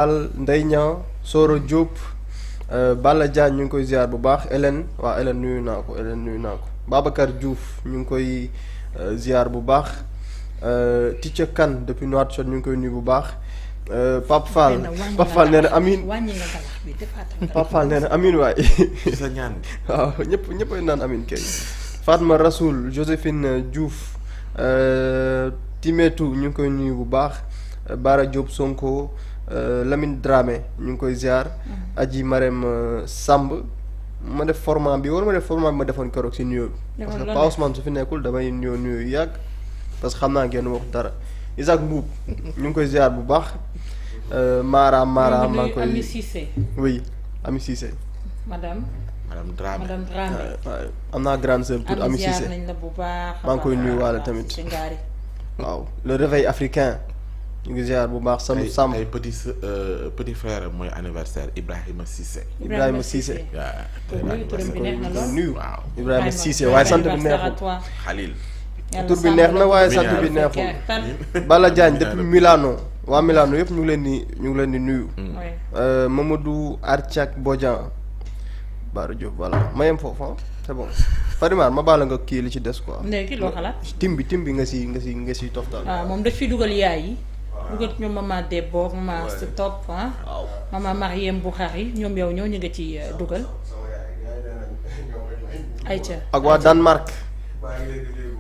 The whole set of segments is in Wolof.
al Ndeye Niang Soro Diop Balla Diagne ñu ngi koy ziar bu baax Hélène waaw Hélène nuyu naa ko Babacar Diouf ñu ngi koy ziar bu baax Titia Kane depuis Nouakchott ñu ngi koy nuyu bu baax Pape Fall nee na amin Pape Fall nee na amin waay sa ñaan waaw ñëppay naan amin kay Fatma Rasoul Joséphine Diouf Timetou ñu ngi koy nuyu bu baax Bara Diop Sonko Lamine Dramé ñu ngi koy ziar Aji Marème Samb ma def format bi war ma def format bi ma defoon keroog si nuyoo bi parce que Pa Ousmane su fi nekkul damay nuyu yàgg parce que xam naa ngeen wax dara Isaac Mbuub ñu ngi koy ziar bu baax Mara maa ngi koy Ami Cissé. oui Ami Cissé madame Dramé am naa grande sœur pour Ami Cissé nañ la bu baax maa ngi koy nuyu waale tamit waaw le réveil africain ñu ngi ziar bu baax Sanu Samb ay petit frère mooy anniversaire Ibrahima Cissé. Ibrahima Cissé turam bi neex na lool nuyu Ibrahima Cissé waaye sant bi neexul Khalil. tur bi neex na waaye sant bi neexul Balla Diagne depuis Milano waa Milano yëpp ñu ngi leen di nuyu Mamadou Artiak Bodian Bara Diop voilà ma yem foofu c'est bon Farimar ma baala nga kii li ci des quoi léegi loo xalaat tim bi nga si toftal moom daf fi dugal yaay yi dugal ñoom mama Debbo mama Stop mama Mariem Bukhari ñoom yow ñoo ñu nga ci dugal ayca ak waa Danemark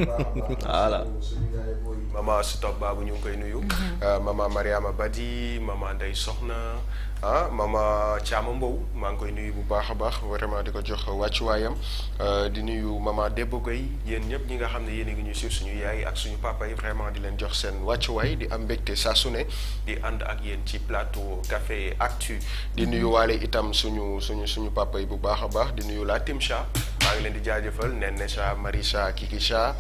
voilà mama Stop baabu ñu ngi koy nuyu mama Mariama Badi mama Ndey Soxna mama Thiama Mbow maa ngi koy nuyu bu baax a baax vraiment di ko jox wàccuwaayam di nuyu mama Debbo Gueye yéen ñëpp ñi nga xam ne yéen a ngi ñuy suivre suñu yaay ak suñu papa yi vraiment di leen jox seen wàccuwaay di am mbégte saa su ne di ànd ak yéen ci plateau Café Actu di nuyu waale itam suñu papa yi bu baax a baax di nuyu la Tim Cha maa ngi leen di jaajëfal Nene Cha Marisha Kiki Cha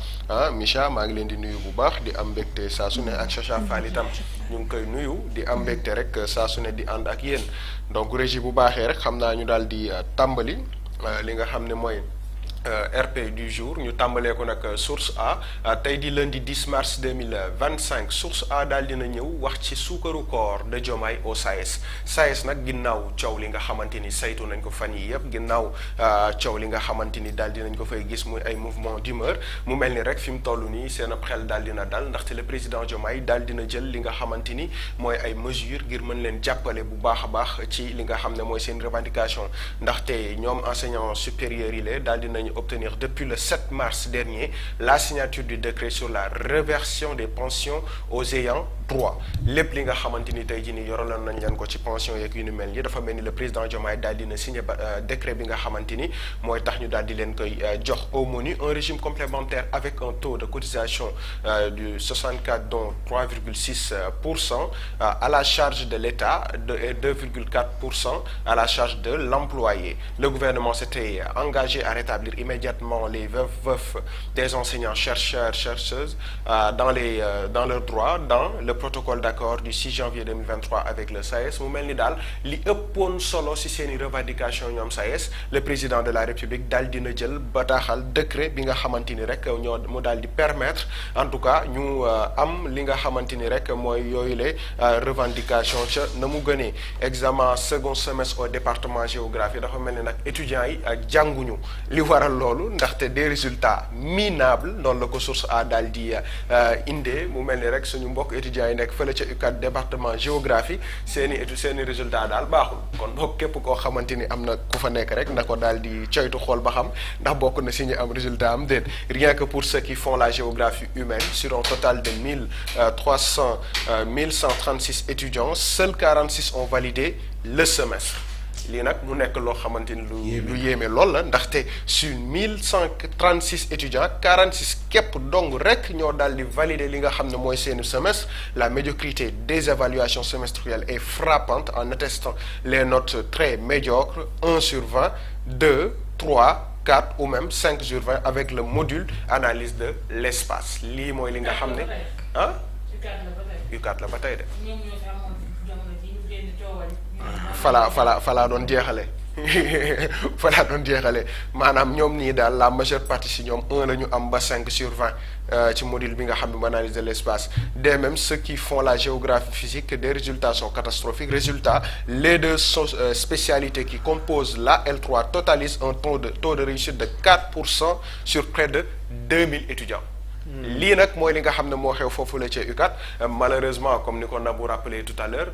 Micha maa ngi leen di nuyu bu baax di am mbégte saa su ne ak Chacha Fall itam ñu ngi koy nuyu di am mbégte rek saa su ne di ànd ak yéen donc régie bu baaxee rek xam naa ñu daal di tàmbali li nga xam ne mooy RP du jour ñu tàmbalee ko nag source A tey di lundi 10 mars 2025 source A daal dina ñëw wax ci suukaru koor de Diomaye au SAES nag ginnaaw coow li nga xamante ni saytu nañ ko fan yi yëpp ginnaaw coow li nga xamante ni daal dinañ ko fay gis muy ay mouvement d'humeur mu mel ni rek fi mu toll nii seen ab xel daal dina dal ndaxte le président Diomaye daal dina jël li nga xamante ni mooy ay mesures ngir mën leen jàppale bu baax a baax ci li nga xam ne mooy seen revendication ndaxte ñoom enseignants supérieurs yi la daal dinañ obtenir depuis le 7 mars dernier la signature du décret sur la réversion des pensions aux ayants droit lépp li nga xamante ni tey jii nii yoraloon nañ leen ko ci pension yeeg yu ni mel ni dafa mel ni le président Diomaye daal dina signé décret bi nga xamante ni mooy tax ñu daal di leen koy jox au menu un régime complémentaire avec un taux de cotisation du 64 dont 3,6% à la charge de l'État et 2,4% à la charge de l'employé. Le gouvernement s'était engagé à rétablir immédiatement les veufs des enseignants chercheurs chercheuses dans leurs droits dans le protocole d'accord du 6 janvier 2023 avec le SAES mu mel ni daal li ëppoon solo ci seeni revendication ñoom SAES le président de la République daal dina jël bataaxal décret bi nga xamante ni rek ñoo mu daal di permettre en tout cas ñu am li nga xamante ni rek mooy yooyu les revendication ca na mu gënee examen second semestre au département géographie dafa mel ni nag étudiants yi jànguñu li waral loolu ndaxte des résultats minables noonu la ko source a daal di indee mu mel ni rek suñu mbokk étudiants yi nekk fële ca UCAD département géographie seeni résultat daal baaxul kon boog képp koo xamante ni am na ku fa nekk rek ndax ko daal di coytu xool ba xam ndax bokk na si ñu am résultat am déet rien que pour ceux qui font la géographie humaine sur un total de 1136 étudiants seuls 46 ont validé le semestre lii nag mu nekk loo xamante ni lu yéeme lool la ndaxte sur 1136 étudiants 46 képp dong rek ñoo daal di valider li nga xam ne mooy seeni semestre la médiocrité des évaluations semestrielles est frappante en attestant les notes très médiocres 1 sur 20 2 3 4 ou même 5 sur 20 avec le module analyse de l'espace lii mooy li nga xam ne UCAD la ba tey de falaa doon jeexale voilà doon jeexale maanaam ñoom nii daal la majeure partie si ñoom 1 la ñu am ba 5/20 ci module bi nga xam ne mu analyse de l'espace. De même ceux qui font la géographie physique des résultats sont catastrophiques. Résultat, les deux spécialités qui composent la L3 totalisent un taux de réussite de 4% sur près de 2000 étudiants. lii nag mooy li nga xam ne moo xew foofu la ca UCAD malheureusement comme ni ko Nabou rappelé tout à l'heure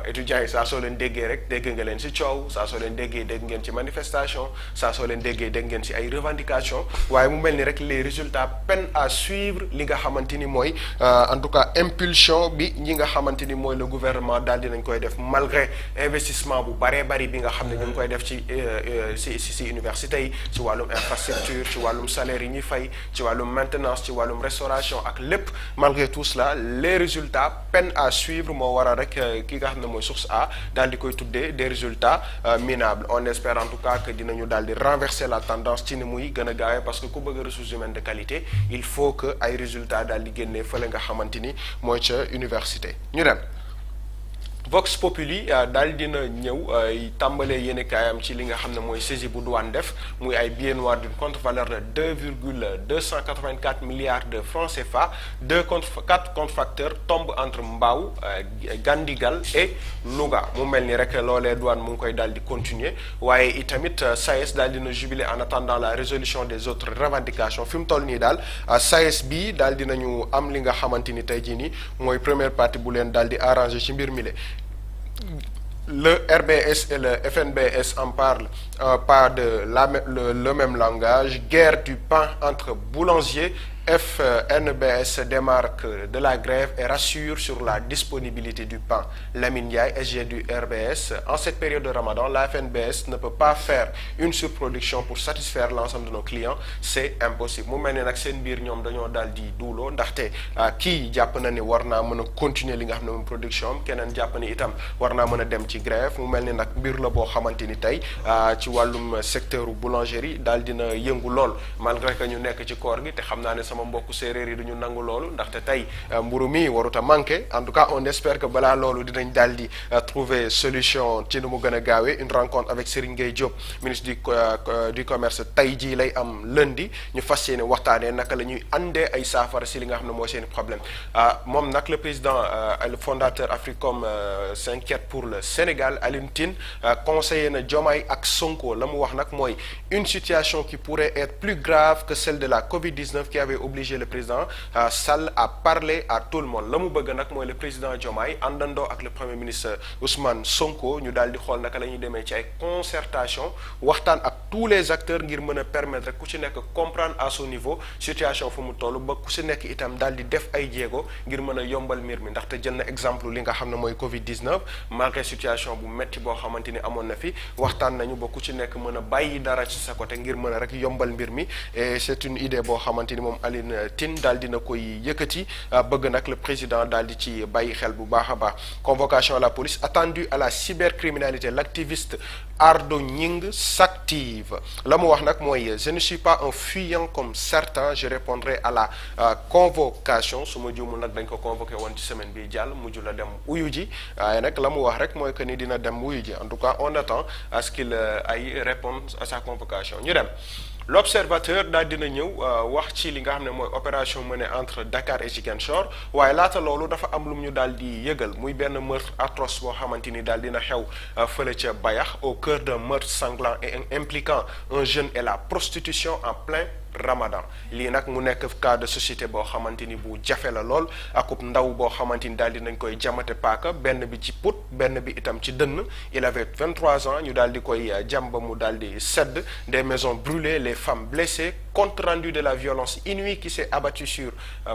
étudiants yi saa soo leen déggee rek dégg nga leen ci coow saa soo leen déggee dégg ngeen ci manifestation saa soo leen déggee dégg ngeen ci ay revendications waaye mu mel ni rek les résultats peinent à suivre li nga xamante ni mooy en tout cas impulsion bi ñi nga xamante ni mooy le gouvernement daal dinañ koy def malgré investissement bu baree bari bi nga xam ne ñu ngi koy def ci ci université yi ci wàllum infrastructure ci wàllum salaire yi ñuy fay ci wàllum maintenance ci wàllum restauration ak lépp malgré tout cela les résultats peinent à suivre moo waral rek ki nga xam ne mooy source A daal di koy tuddee des résultats minables on espère en tout cas que dinañu daal di renverser la tendance ci ni muy gën a gaawee parce que ku bëgg ressources humaines de qualité il faut que ay résultats daal di génnee fële nga xamante ni mooy ca université ñu dem. Vox Populi daal dina ñëw tàmbalee yéene kaayam ci li nga xam ne mooy saisie bu douane def muy ay billets noirs d'une contre-valeur de 2,284 milliards de francs CFA. 4 contrefacteurs tombent entre Mbao Gandigal et Louga mu mel ni rek loolee douane mu ngi koy daal di continuer waaye itamit SAES daal dina jubiler en attendant la résolution des autres revendications fi mu toll nii daal SAES bi daal dinañu am li nga xamante ni tey jii nii mooy première partie bu leen daal di arranger ci mbir mi le le RBS et le FNBS en parlent pas de le même langage. Guerre du pain entre boulangers. FNBS démarque de la grève et rassure sur la disponibilité du pain. Lamine Ndiaye, SG du RBS, en cette période de Ramadan, la FNBS ne peut pas faire une surproduction pour satisfaire l'ensemble de nos clients, c'est impossible. mu mel ne nag seen biir ñoom dañoo daal di duuloo ndaxte kii jàpp na ni war naa mën a continuer li nga xam ne moom production am keneen jàpp ni itam war naa mën a dem ci grève mu mel ni nag mbir la boo xamante ni tey ci wàllum secteur boulangerie daal dina yëngu lool malgré que ñu nekk ci koor gi te xam naa ne sama mbokku séeréer yi duñu nangu loolu ndaxte tey mburu mi warut a manqué en tout cas on espère que balaa loolu dinañ daal di trouver solution ci nu mu gën a gaawee une rencontre avec Serigne Gueye Diop ministre du commerce tey jii lay am lundi ñu fas yéene waxtaanee naka la ñuy andee ay saafara si li nga xam ne mooy seen problème moom nag le président le fondateur Africom s'inquiète pour le Sénégal Alioune Tine conseiller na Diomaye ak Sonko la mu wax nag mooy une situation qui pourrait être plus grave que celle de la Covid-19 qui avait obligé le président Sall à parler à tout le monde la mu bëgg nag mooy le président Diomaye àndandoo ak le premier ministre Ousmane Sonko ñu daal di xool naka la ñuy demee ci ay concertation waxtaan ak tous les acteurs ngir mën a permettre ku ci nekk comprendre à son niveau situation fu mu toll ba ku ci nekk itam daal di def ay jéego ngir mën a yombal mbir mi ndaxte jël na exemple li nga xam ne mooy Covid-19 malgré situation bu metti boo xamante ni amoon na fi waxtaan nañu ba ku ci nekk mën a bàyyi dara ci sa côté ngir mën a rek yombal mbir mi et c'est une idée boo xamante ni moom Alioune Tine daal dina koy yëkkati bëgg nag le président daal di ci bàyyi xel bu baax a baax convocation à la police attendue à la cybercriminalité l'activiste Ardo Gning s'active la mu wax nag mooy je ne suis pas un fuyant comme certains je répondrai à la convocation su ma juumul nag dañ ko convoqué woon ci semaine bi jàll mujj la dem uyu ji waaye nag la mu wax rek mooy que ni dina dem uyu ji en tout cas on attend à ce qu'il ay réponde à sa convocation ñu dem l'observateur daal dina ñëw wax ci li nga xam ne mooy opération menée entre Dakar et Ziguinchor waaye laata loolu dafa am lu mu ñu daal di yëgal muy benn meurtre atroce boo xamante ni daal dina xew fële ca Bayax au cœur d'un meurtre sanglant et impliquant un jeune et la prostitution en plein Ramadan lii nag mu nekk cas de société boo xamante ni bu jafe la lool akub ndaw boo xamante ni daal di nañ koy jamate paaka benn bi ci put benn bi itam ci dënn il avait 23 ans ñu daal di koy jam ba mu daal di sedd des maisons brûlées les femmes blessées compte rendu de la violence inouïe qui s'est abattue sur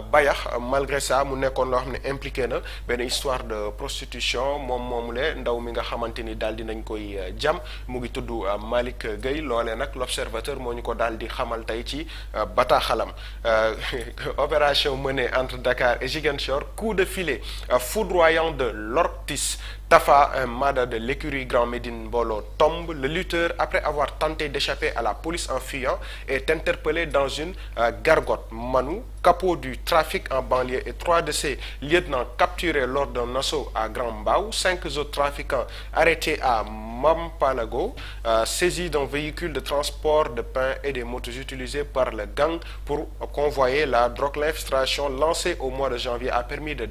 Bayax malgré ça mu nekkoon loo xam ne impliqué na benn histoire de prostitution moom moomule ndaw mi nga xamante ni daal di nañ koy jam mu ngi tudd Malick Gueye loolee nag l'observateur moo ñu ko daal di xamal tey ci bataaxalam opération menée entre Dakar et Ziguinchor coup de filet foudroyant de l'Ortis Tafa Mada de l'écurie Grand Médine Mbolo tombe. Le lutteur, après avoir tenté d'échapper à la police en fuyant, est interpellé dans une gargote. Manu, capot du trafic en banlieue et 3 de ses lieutenants capturés lors d'un assaut à Grand Mbao. 5 autres trafiquants arrêtés à Mampalago, saisie d'un véhicule de transport de pain et des motos utilisés par le gang pour convoyer la drogue. L'infiltration lancée au mois de janvier a permis de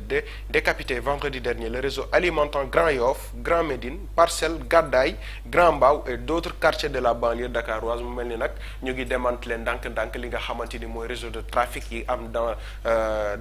décapiter vendredi dernier le réseau alimentant Grand Yoff, Grand Médine, Parcelles, Gadaye, Grand Mbao et d'autres quartiers de la banlieue dakaroise. Mu mel ni nag ñu ngi démanteler ndànk-ndànk li nga xamante ni mooy réseau de trafic yi am dans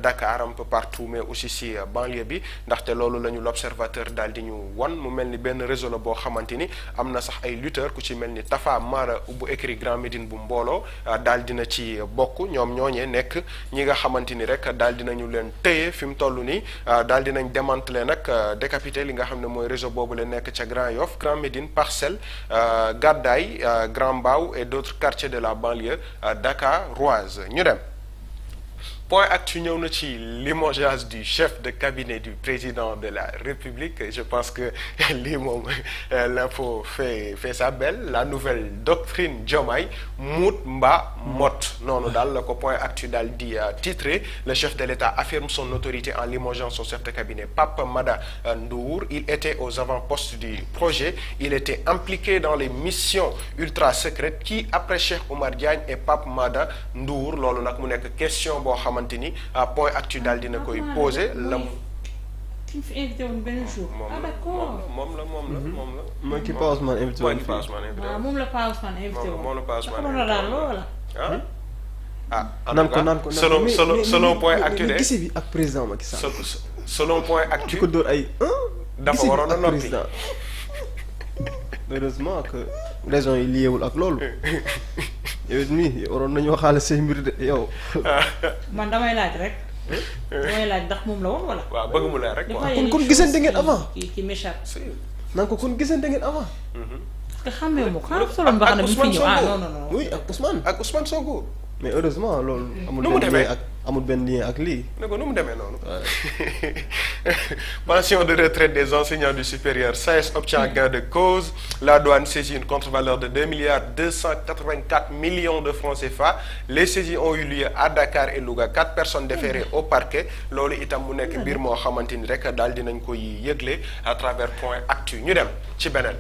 Dakar un peu partout mais aussi si banlieue bi ndaxte loolu la ñu l'observateur daal di ñu wan mu mel ni benn réseau la boo xamante ni am na sax ay lutteurs ku ci mel ni Tafa Mara bu écrit Grand Médine bu mbooloo daal dina ci bokk ñoom ñooñee nekk ñi nga xamante ni rek daal dinañu leen téye fi mu toll nii daal dinañ démanteler nag décapité li nga xam ne mooy réseau boobu la nekk ca Grand Yoff Grand Médine Parcelles Gadaye Grand Mbao et d'autres quartiers de la banlieue dakaroise ñu dem. Point actu ñëw na ci limogeage du chef de cabinet du président de la République. Je pense que lii moom l'info fait sa belle. La nouvelle doctrine Diomaye muut mbaa mot noonu daal la ko point actu daal di titré. Le chef de l'État affirme son autorité en limogeant son chef de cabinet Pape Mada Ndour. Il était aux avant-postes du projet. Il était impliqué dans les missions ultra secrètes qui après Cheikh Oumar Diagne et Pape Mada Ndour loolu nag mu nekk question boo xamante ni point actu daal dina koy posé la ki fi invité woon benn jour. D'accord moom la. mooy ki Pa Ousmane invité woon moom la Pa Ousmane invité woon. moom la Pa Ousmane la daal wala. naan ko selon point actu de gise bi ak président Macky Sall. selon point actu ko dóor ay dafa waroon a noppi. heureusement que raison yi liéwul ak loolu. yow it mii waroon nañu waxaale say mbir de yow. man damay laaj rek. damay laaj ndax moom la woon wala. waaw bëgg mu leer rek quoi. kon gisante ngeen avant. ki m'échappe. naan ko kon gisante ngeen avant. parce que xamee mu ko solo nga xam ne bi fi ñëw non. oui ak Ousmane Sonko. mais heureusement loolu. amul benn lien ak lii. ne ko nu mu demee noonu. Pension de retraite des enseignants du supérieur SAES obtient gain de cause. La douane saisit une contre-valeur de 2,284 millions de francs CFA. Les saisies ont eu lieu à Dakar et Louga. 4 personnes déférées au parquet. loolu itam mu nekk mbir moo xamante ni rek daal dinañ koy yëgle à travers point actu ñu dem ci beneen.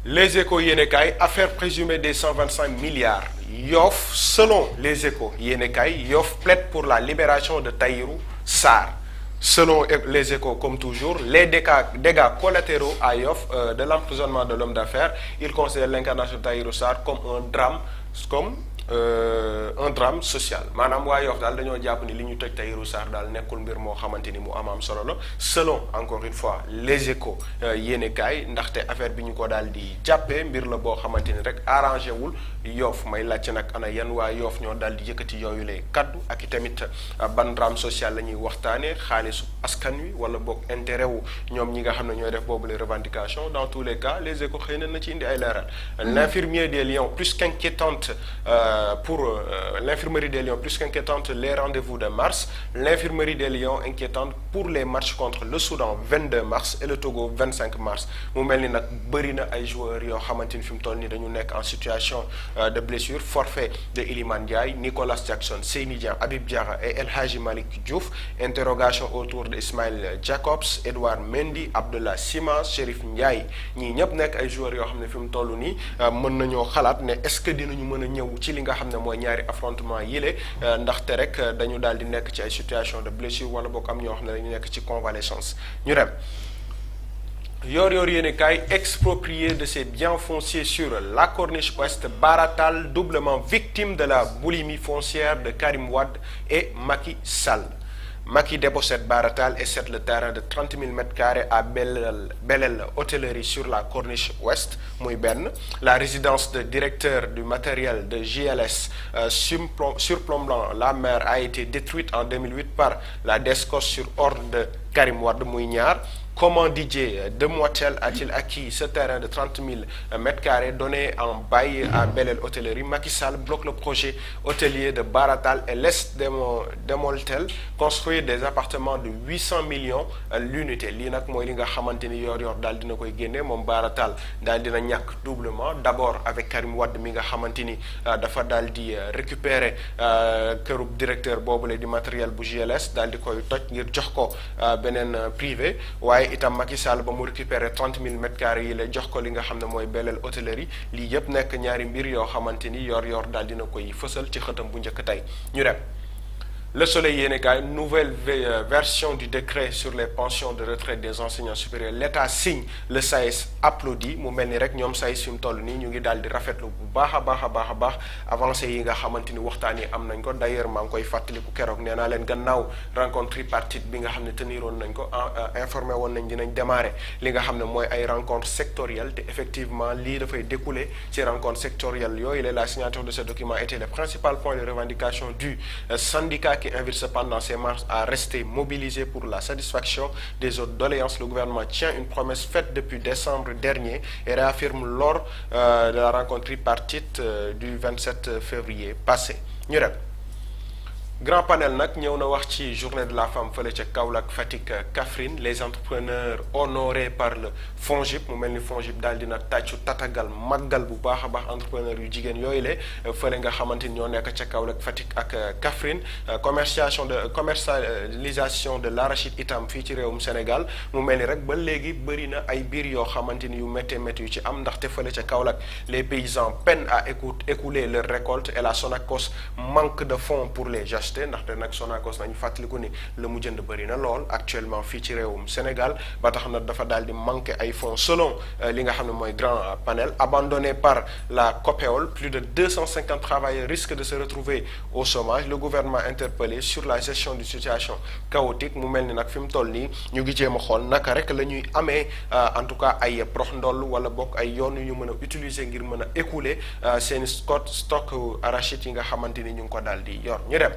Les Échos yéenekaay affaire présumée des 125 milliards. Yoff selon les Échos yéenekaay Yoff plaide pour la libération de Tahirou Sarr. Selon les Échos comme toujours les dégâts collatéraux à Yoff de l'emprisonnement de l'homme d'affaires. Il considère l'incarnation de Tahirou Sarr comme un drame social maanaam waa Yoff daal dañoo jàpp ni li ñu toj Tahirou Sarr daal nekkul mbir moo xamante ni mu am solo la selon encore une fois les Échos yéenekaay ndaxte affaire bi ñu ko daal di jàppee mbir la boo xamante ni rek arrangé wul Yoff may laajte nag ana yan waa Yoff ñoo daal di yëkkati yooyu lay kaddu ak i tamit ban drame social la ñuy waxtaanee xaalisu askan wi wala boog intérêt wu ñoom ñi nga xam ne ñooy def boobu les revendications dans tous les cas les Échos xëy na ci indi ay leeral. L'infirmier des Lions plus qu'inquiétante pour l'infirmerie des Lions plus qu'inquiétante les rendez-vous de mars. L'infirmerie des Lions inquiétante pour les matchs contre le Soudan 22 mars et le Togo 25 mars mu mel ni nag bëri na ay joueurs yoo xamante ni fi mu toll nii dañu nekk en situation de blessure. Forfait de Iliman Ndiaye, Nicolas Jackson, Seyni Dieng, Habib Diarra et El Hadji Malick Diouf. Interrogation autour de Ismail Jacobs, Edouard Mendy, Abdallah Sima, Chérif Ndiaye ñii ñëpp nekk ay joueurs yoo xam ne fi mu toll nii mën nañoo xalaat ne est-ce que dinañu mën a ñëw ci li nga xam ne mooy ñaari affrontement yile ndaxte rek dañu daal di nekk ci ay situation de blessure wala boog am ñoo xam ne dañu nekk ci convalescence ñu dem. Yoor yéenekaay exproprié de ses biens fonciers sur la Corniche Ouest. Bara Tall doublement victime de la boulimie foncière de Karim Wade et Macky Sall. Macky dépossède Bara Tall et cède le terrain de 30 000 m² à Belel Hôtellerie sur la Corniche Ouest muy benn. La résidence de directeur du matériel de JLS surplombant la mer a été détruite en 2008 par la DSCOS sur ordre de Karim Wade muy ñaar. Comment Didier Demoiselle a-t-il acquis ce terrain de 30 000 m² donné en bail à Belel Hôtellerie? Macky Sall bloque le projet hôtelier de Bara Tall et laisse Demoltel construire des appartements de 800 millions l'unité. Lii nag mooy li nga xamante ni yor daal dina koy génne moom Bara Tall daal dina ñàkk doublement d'abord avec Karim Wade mi nga xamante ni dafa daal di récupérer kërub directeur boobule di matériel bu GLS daal di koy toj ngir jox ko beneen privé waaye itam Macky Sall ba mu récupérer 30 000 mètres carrés yi la jox ko li nga xam ne mooy Belel hôtellerie lii yëpp nekk ñaari mbir yoo xamante ni yor daal dina koy fësal ci xëtam bu njëkk tey ñu dem. Le Soleil yéenekaay nouvelle version du décret sur les pensions de retraite des enseignants supérieurs l'État signe le SAES applaudit mu mel ni rek ñoom SAES fi mu toll nii ñu ngi daal di rafetlu bu baax a baax avancé yi nga xamante ni waxtaan yi am nañ ko d'ailleurs maa ngi koy fàttaliku keroog nee naa leen gannaaw rencontre tripartite bi nga xam ne teniroon nañ ko informé woon nañ dinañ démarrer li nga xam ne mooy ay rencontre sectorielle te effectivement lii dafay découler ci rencontre sectorielle yooyu la signature de ce document était le principal point de revendication du syndicat qui invite cependant ses membres à rester mobilisés pour la satisfaction des autres doléances. Le gouvernement tient une promesse faite depuis décembre dernier et réaffirme lors de la rencontre tripartite du 27 février passé. ñu dem grand panel nag ñëw na wax ci journée de la femme fële ca Kaolack Fatick Kaffrine les entrepreneurs honorés par le FONGIP mu mel ni FONGIP daal dina tàccu tatagal màggal bu baax a baax entrepreneur yu jigéen yooyu le fële nga xamante ni ñoo nekk ca Kaolack Fatick ak Kaffrine commercialisation de l'arachide itam fii ci réewum Sénégal mu mel ni rek ba léegi bëri na ay biir yoo xamante ni yu métti yu ci am ndaxte fële ca Kaolack les paysans peinent à écouler leur récolte et la Sonacos manque de fonds pour les acheter ndaxte nag Sonacos nañu fàttaliku ni la mu jënd bëri na lool actuellement fii ci réewum Sénégal ba tax na dafa daal di manqué ay fonds selon li nga xam ne mooy grand panel abandonné par la COPEOL plus de 250 travailleurs risquent de se retrouver au chômage le gouvernement interpellé sur la gestion d'une situation chaotique mu mel ni nag fi mu toll nii ñu ngi jéem a xool naka rek la ñuy amee en tout cas ay prox ndoll wala bokk ay yoon yu ñu mën a utiliser ngir mën a écouler seen stock arachide yi nga xamante ni ñu ngi ko daal di yor ñu dem.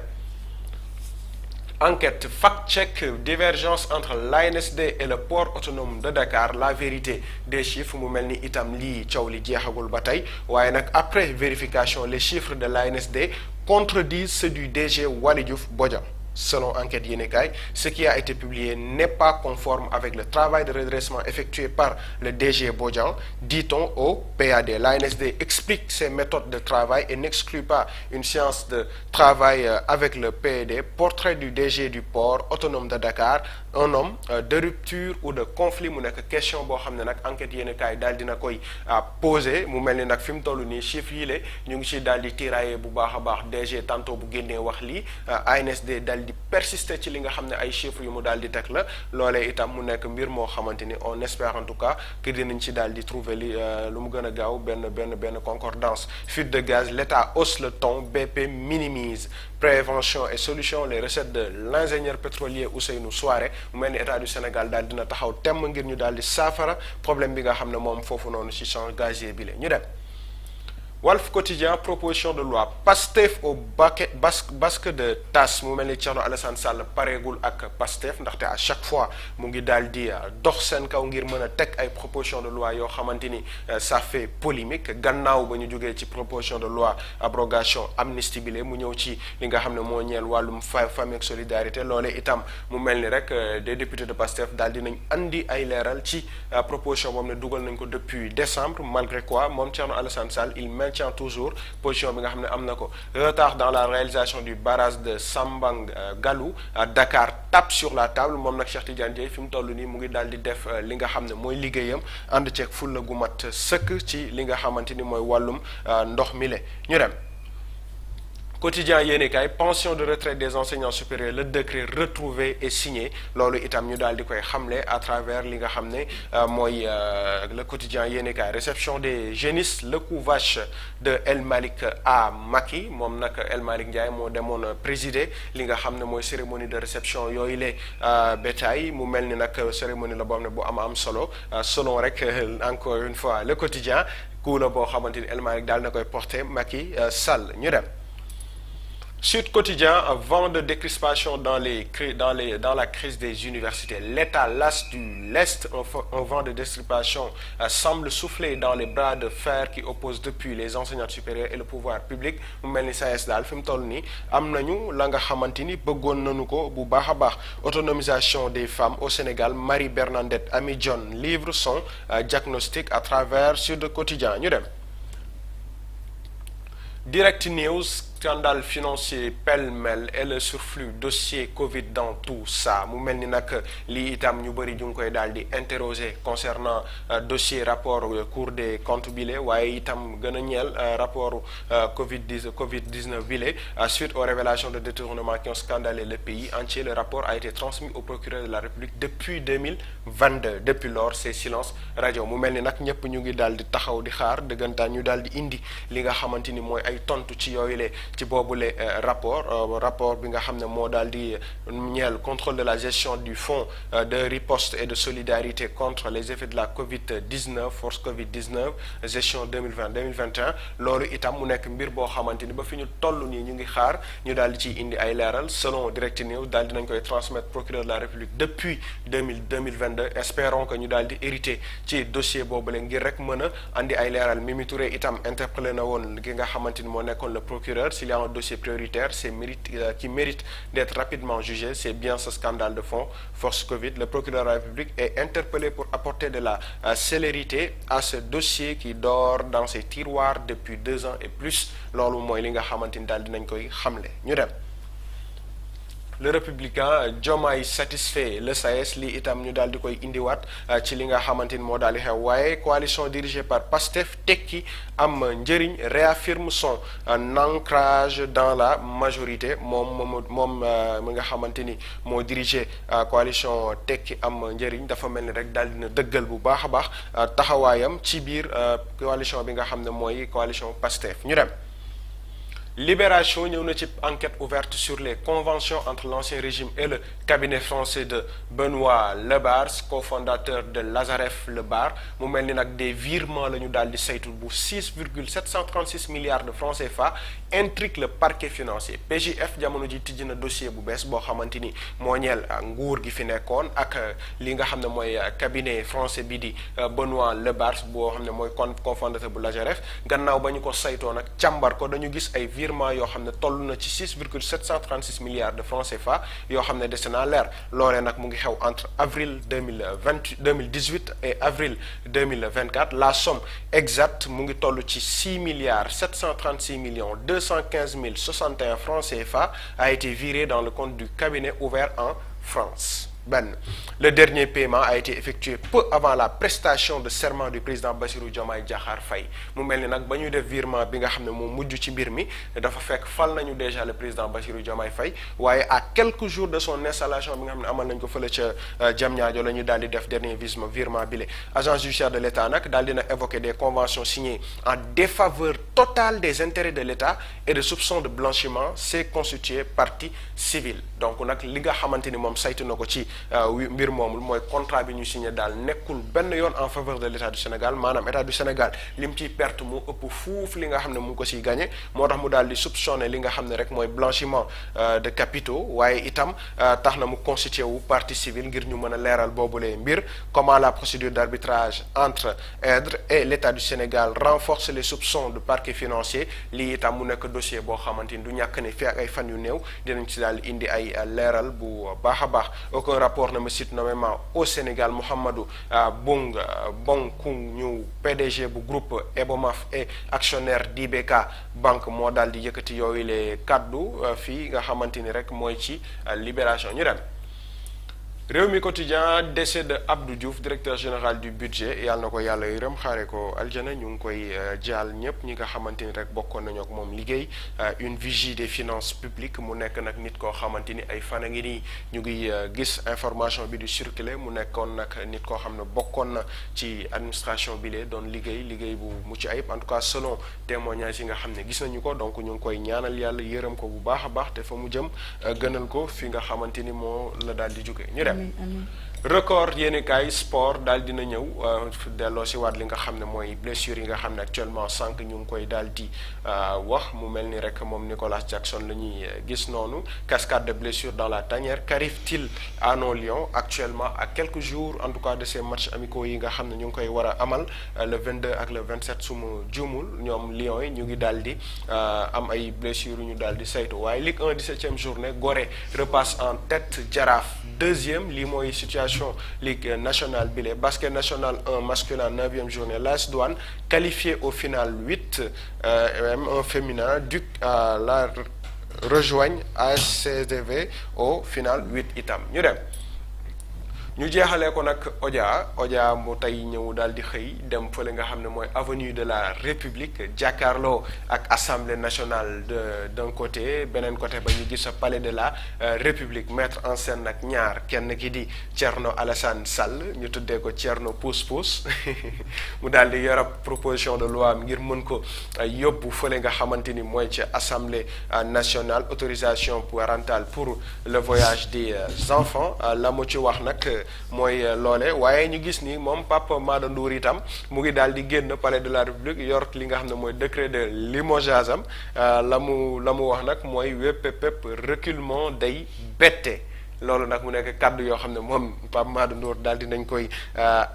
Enquête fact-check divergence entre l'ANSD et le port autonome de Dakar la vérité des chiffres mu mel ni itam lii coow li jeexagul ba tey waaye nag après vérification les chiffres de l'ANSD contredisent ceux du DG Waly Diouf Bodian. Selon Enquête yéenekaay, ce qui a été publié n'est pas conforme avec le travail de redressement effectué par le DG Bodian, dit-on au PAD. L'ANSD explique ses méthodes de travail et n'exclut pas une séance de travail avec le PAD. Portrait du DG du port autonome de Dakar, un homme de rupture ou de conflit mu nekk question boo xam ne nag Enquête yéenekaay daal dina koy posé mu mel ni nag fi mu toll nii chiffres yi la ñu ngi ci daal di tirailler bu baax a baax DG tantôt bu génnee wax lii ANSD daal di persister ci li nga xam ne ay chiffres yu mu daal di teg la loolee itam mu nekk mbir moo xamante ni on espère en tout cas que dinañ ci daal di trouver li lu mu gën a gaaw benn concordance. Fuite de gaz, l'État hausse le ton, BP minimise. Prévention et solution, les recettes de l'ingénieur pétrolier Ousseynou Souaré mu mel ni état du Sénégal daal dina taxaw temm ngir ñu daal di saafara problème bi nga xam ne moom foofu noonu ci champ gazier bi la ñu dem. Walf Quotidien proposition de loi Pastef au basque de tasse mu mel ni Thierno Alassane Sall pareegul ak Pastef ndaxte à chaque fois mu ngi daal di dox seen kaw ngir mën a teg ay proposition de loi yoo xamante ni ça fait polémique gannaaw ba ñu jógee ci proposition de loi abrogation amnistie bi mu ñëw ci li nga xam ne moo ñeel wàllum famille ak solidarité loolee itam mu mel ni rek des députés de Pastef daal dinañ andi ay leeral ci proposition boobu ne dugal nañ ko depuis décembre malgré quoi moom Thierno Alassane Sall il tient toujours position bi nga xam ne am na ko retard dans la réalisation du barrage de Sambang Galou Dakar tape sur la table moom nag Cheikh Tidiane Dièye fi mu toll nii mu ngi daal di def li nga xam ne mooy liggéeyam ànd ceeg fulla gu mat sëkk ci li nga xamante ni mooy wàllum ndox mi le ñu dem. Quotidien yéenekaay pension de retraite des enseignants supérieurs le décret retrouvé et signé loolu itam ñu daal di koy xamle à travers li nga xam ne mooy le quotidien yéenekaay réception des génisses le coup vache de El Malick à Macky moom nag El Malick Ndiaye moo demoon présider li nga xam ne mooy cérémonie de réception yooyu la bétail mu mel ni nag cérémonie la boo xam ne bu am solo selon rek encore une fois le quotidien coup la boo xamante ni El Malick daal na koy porter Macky Sall ñu dem. Sud Quotidien, vent de décrispation dans la crise des universités. L'État lasse du lest, un vent de décrispation semble souffler dans les bras de fer qui opposent depuis les enseignants supérieurs et le pouvoir public. mu mel ni SAES daal fi mu toll nii am nañu la nga xamante ni bëggoon nañu ko bu baax a baax autonomisation des femmes au Sénégal. Marie-Bernadette Amy John livre son diagnostic à travers Sud Quotidien ñu dem. Direct News scandale financier pêle-mêle et le surflux dossier Covid dans tout ça mu mel ni nag lii itam ñu bëri ñu ngi koy daal di interroger concernant dossier rapport Cour des comptes bile waaye itam gën a ñeel rapport Covid-19 bile suite aux révélations de détournement qui ont scandalé le pays entier. Le rapport a été transmis au procureur de la République depuis 2022 depuis lors c'est silence radio mu mel ni nag ñëpp ñu ngi daal di taxaw di xaar dëggantaan ñu daal di indi li nga xamante ni mooy ay tontu ci yooyu ci boobule rapport bi nga xam ne moo daal di ñeel contrôle de la gestion du fonds de riposte et de solidarité contre les effets de la Covid-19 force Covid-19 gestion 2020-2021 loolu itam mu nekk mbir boo xamante ni ba fi ñu toll nii ñu ngi xaar ñu daal di ciy indi ay leeral selon Direct News daal dinañ koy transmettre procureur de la République depuis 2022 espérons que ñu daal di hériter ci dossier boobule ngir rek mën a andi ay leeral. Mimi Touré itam interpellé na woon ki nga xamante ni moo nekkoon le procureur s'il y a un dossier prioritaire qui mérite d'être rapidement jugé c'est bien ce scandale de fonds force Covid. Le procureur de la République est interpellé pour apporter de la célérité à ce dossier qui dort dans ses tiroirs depuis 2 ans et plus loolu mooy li nga xamante ni daal dinañ koy xamle ñu dem. Le républicain Diomaye satisfait le SAES lii itam ñu daal di koy indiwaat ci li nga xamante ni moo daal di xew waaye coalition dirigée par PASTEF tekki am njëriñ réaffirme son ancrage dans la majorité moom mi nga xamante ni moo dirigé coalition tekki am njëriñ dafa mel ni rek daal dina dëggal bu baax a baax taxawaayam ci biir coalition bi nga xam ne mooy coalition PASTEF ñu dem. Libération ñëw na ci enquête ouverte sur les conventions entre l'ancien régime et le cabinet français de Benoît Lebars cofondateur de Lazareth Lebar mu mel ni nag des virements la ñu daal di saytu bu 6,736 milliards de francs CFA intrigue le parquet financier PJF jamono ji tijji na dossier bu bees boo xamante ni moo ñeel nguur gi fi nekkoon ak li nga xam ne mooy cabinet français bi di Benoît Lebars boo xam ne mooy cofondateur bu Lazareth gannaaw ba ñu ko saytoo nag càmbar ko dañu gis ay virement yoo xam ne toll na ci 6,736 milliards de francs CFA yoo xam ne dese naa leer loolee nag mu ngi xew entre avril 2018 et avril 2024 la somme exacte mu ngi toll ci 6,736,215,061 francs CFA a été viré dans le compte du cabinet ouvert en France. Le dernier paiement a été effectué peu avant la prestation de serment du président Bassirou Diomaye Diakhar Faye mu mel ni nag ba ñuy def virement bi nga xam ne moo mujj ci mbir mi dafa fekk fal nañu déjà le président Bassirou Diomaye Faye waaye à quelques jours de son installation bi nga xam ne amal nañ ko fële ca Diamniadio la ñu daal di def dernier virement bi la agence judiciaire de l'État nag daal dina évoquer des conventions signées en défaveur totale des intérêts de l'État et de soupçons de blanchiment c'est constitué partie civile donc nag li nga xamante ni moom saytu na ko ci mbir moomul mooy contrat bi ñu signé daal nekkul benn yoon en faveur de l'État du Sénégal maanaam État du Sénégal lim ciy perte moo ëpp fuuf li nga xam ne mu ngi ko siy gagné moo tax mu daal di soupçonné li nga xam ne rek mooy blanchiment de capitaux waaye itam tax na mu constitué wu partie civile ngir ñu mën a leeral boobulee mbir comment la procédure d'arbitrage entre EDRE et l'État du Sénégal renforce les soupçons de parquet financier lii itam mu nekk dossier boo xamante ni du ñàkk ne fii ak ay fan yu néew dinañ ci daal indi ay leeral bu baax a baax aucun rapport ne me cite nommément au Sénégal Mouhamadou Bonkung PDG bu groupe Ebomaf et actionnaire d'IBK banque moo daal di yëkkati yooyu les kaddu fii nga xamante ni rek mooy ci Libération ñu dem. Rewmi Quotidien décès de Abdou Diouf directeur général du budget yàlla na ko yàlla yërëm xaare ko aljana ñu ngi koy jaal ñëpp ñi nga xamante ni rek bokkoon nañu ak moom liggéey une vigie des finances publiques mu nekk nag nit koo xamante ni ay fan a ngi nii ñu ngi gis information bi di circuler mu nekkoon nag nit koo xam ne bokkoon na ci administration bi lee doon liggéey bu mucc ayib en tout cas selon témoignages yi nga xam ne gis nañu ko donc ñu ngi koy ñaanal yàlla yërëm ko bu baax a baax te fa mu jëm gënal ko fi nga xamante ni moo la daal di jóge ñu dem record yéenekaay sport daal dina ñëw delloo si waat li nga xam ne mooy blessure yi nga xam ne actuellement sànq ñu ngi koy daal di wax mu mel ni rek moom Nicolas Jackson la ñuy gis noonu cascade de blessures dans la tanière qu'arrive-t-il à nos Lions actuellement à quelques jours en tout cas de ces matchs amicaux yi nga xam ne ñu ngi koy war a amal le 22 ak le 27 su ma juumul ñoom Lions yi ñu ngi daal di am ay blessures yu ñu daal di saytu waaye Ligue 1 17e journée Gorée repasse en tête Jaraaf deuxième lii mooy situation Nation Ligue nationale bile basket national 1 masculin 9e journée l'AS Douanes qualifié au final 8 un féminin Duc la rejoignent ASCDV au final 8 itam ñu dem ñu jeexalee ko nag Odia mu tey ñëw daal di xëy dem fële nga xam ne mooy avenue de la République jàkkaarloo ak assemblée nationale d'un côté beneen côté ba ñu gis palais de la République mettre en scène nag ñaar kenn ki di Thierno Alassane Sall ñu tuddee ko Thierno Pousse Pousse mu daal di yorab proposition de loi ngir mën ko yóbbu fële nga xamante ni mooy ci assemblée nationale autorisation parentale pour le voyage des enfants la mu ci wax nag. mooy loole waaye ñu gis ni moom Pape Mada Ndour itam mu ngi daal di génn palais de la République yor li nga xam ne mooy décret de limogeage am la mu wax nag mooy wépp reculement day bette loolu nag mu nekk kàddu yoo xam ne moom Pape Mada Ndour daal di nañ koy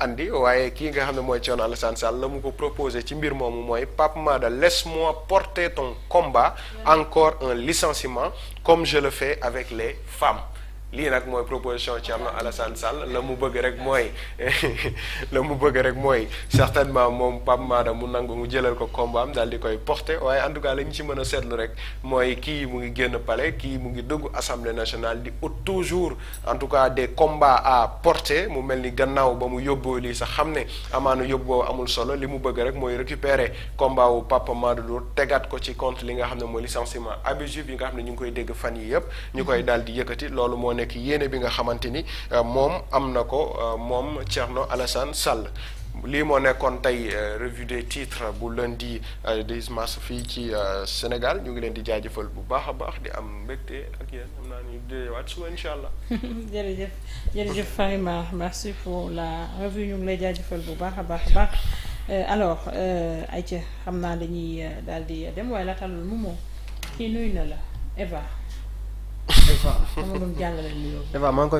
andi waaye kii nga xam ne mooy Thierno Alassane Sall la mu ko proposé ci mbir moomu mooy Pape Mada laisse-moi porter ton combat encore un licenciement comme je le fais avec les femmes lii nag mooy proposition Thierno Alassane Sall la mu bëgg rek mooy certainement moom Pape Mada mu nangu mu jëlal ko combat am daal di koy porter waaye en tout cas la ñu ci mën a seetlu rek mooy kii mu ngi génn palais kii mu ngi dugg assemblée nationale di ut toujours en tout cas des combats à porter mu mel ni gannaaw ba mu yóbboo lii sax xam ne amaana yóbboo amul solo li mu bëgg rek mooy récupérer combat wu Pape Mada Ndour tegaat ko ci compte li nga xam ne mooy licenciement abusif yi nga xam ne ñu ngi koy dégg fan yi yëpp ñu koy daal di yëkkati loolu moo nekk yéene bi nga xamante ni moom am na ko moom Thierno Alassane Sall lii moo nekkoon tey revue des titres bu lundi 10 mars fii ci Sénégal ñu ngi leen di jaajëfal bu baax a baax di am mbégte ak yéen xam naa ni déwaat suba incha allah. jërëjëf Farima merci pour la revue ñu ngi lay jaajëfal bu baax a baax alors Aïcha xam naa dañuy daal di dem waaye laata loolu moom kii nuyu na la Eva. Eva maa ngi koy